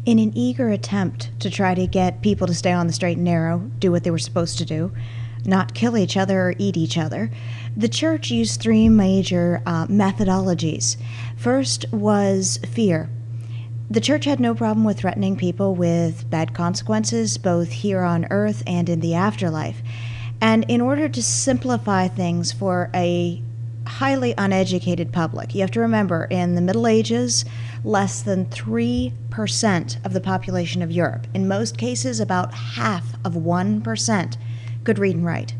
In an eager attempt to try to get people to stay on the straight and narrow, do what they were supposed to do, not kill each other or eat each other, the church used three major methodologies. First was fear. The church had no problem with threatening people with bad consequences, both here on earth and in the afterlife. And in order to simplify things for a highly uneducated public, you have to remember, in the Middle Ages, less than 3% of the population of Europe, in most cases about half of 1%, could read and write.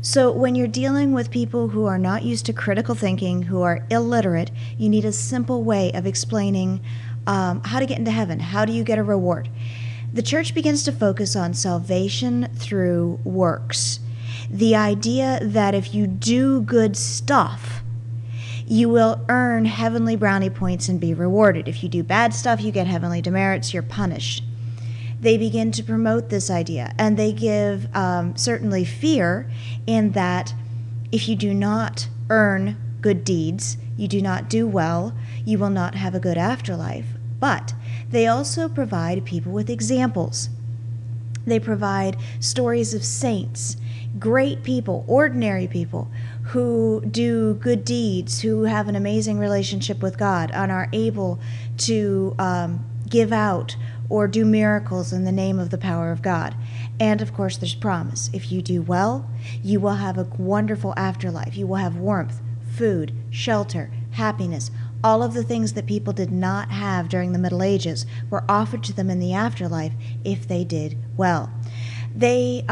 So when you're dealing with people who are not used to critical thinking, who are illiterate, you need a simple way of explaining how to get into heaven. How do you get a reward? The church begins to focus on salvation through works. The idea that if you do good stuff, you will earn heavenly brownie points and be rewarded. If you do bad stuff, you get heavenly demerits, you're punished. They begin to promote this idea, and they give certainly fear in that if you do not earn good deeds, you do not do well, you will not have a good afterlife. But they also provide people with examples. They provide stories of saints, great people, ordinary people who do good deeds, who have an amazing relationship with God and are able to give out or do miracles in the name of the power of God. And of course, there's promise. If you do well, you will have a wonderful afterlife. You will have warmth, food, shelter, happiness. All of the things that people did not have during the Middle Ages were offered to them in the afterlife if they did well. They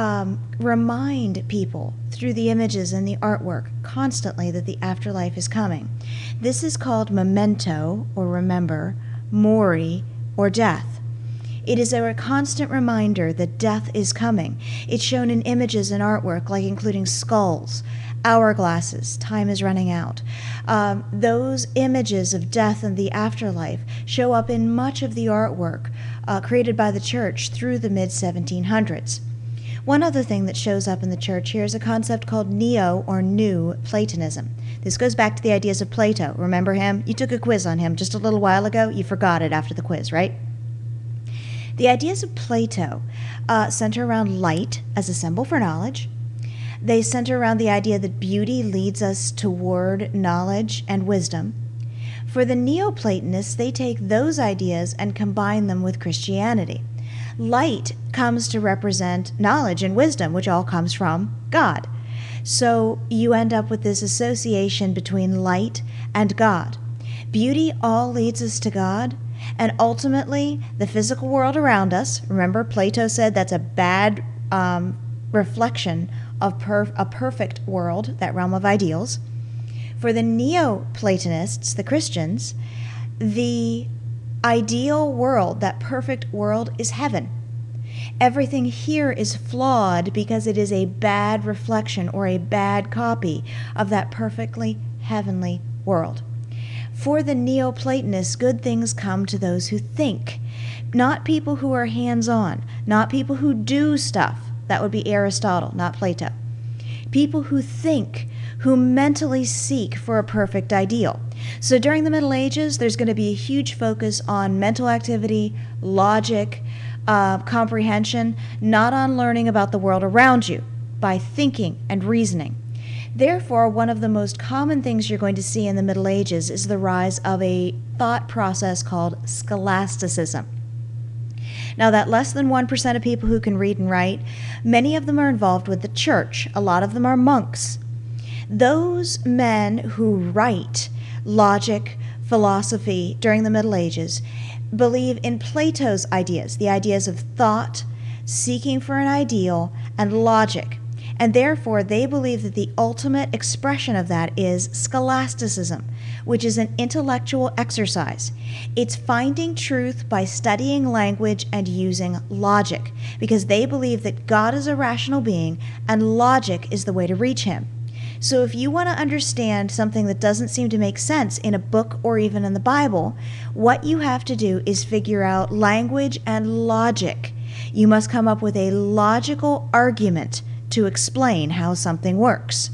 remind people through the images and the artwork constantly that the afterlife is coming. This is called memento, or remember, mori, or death. It is a constant reminder that death is coming. It's shown in images and artwork, like including skulls, hourglasses, time is running out. Those images of death and the afterlife show up in much of the artwork created by the church through the mid-1700s. One other thing that shows up in the church here is a concept called neo or new Platonism. This goes back to the ideas of Plato. Remember him? You took a quiz on him just a little while ago. You forgot it after the quiz, right? The ideas of Plato center around light as a symbol for knowledge. They center around the idea that beauty leads us toward knowledge and wisdom. For the Neoplatonists, they take those ideas and combine them with Christianity. Light comes to represent knowledge and wisdom, which all comes from God. So you end up with this association between light and God. Beauty all leads us to God, and ultimately the physical world around us, remember Plato said that's a bad reflection of a perfect world, that realm of ideals. For the Neoplatonists, the Christians, the ideal world, that perfect world, is heaven. Everything here is flawed because it is a bad reflection or a bad copy of that perfectly heavenly world. For the Neoplatonists, good things come to those who think, not people who are hands-on, not people who do stuff. That would be Aristotle, not Plato. People who think, who mentally seek for a perfect ideal. So during the Middle Ages, there's going to be a huge focus on mental activity, logic, comprehension, not on learning about the world around you, by thinking and reasoning. Therefore, one of the most common things you're going to see in the Middle Ages is the rise of a thought process called scholasticism. Now, that less than 1% of people who can read and write, many of them are involved with the church. A lot of them are monks. Those men who write logic, philosophy during the Middle Ages believe in Plato's ideas, the ideas of thought, seeking for an ideal, and logic. And therefore, they believe that the ultimate expression of that is scholasticism, which is an intellectual exercise. It's finding truth by studying language and using logic, because they believe that God is a rational being and logic is the way to reach him. So if you want to understand something that doesn't seem to make sense in a book or even in the Bible, what you have to do is figure out language and logic. You must come up with a logical argument to explain how something works.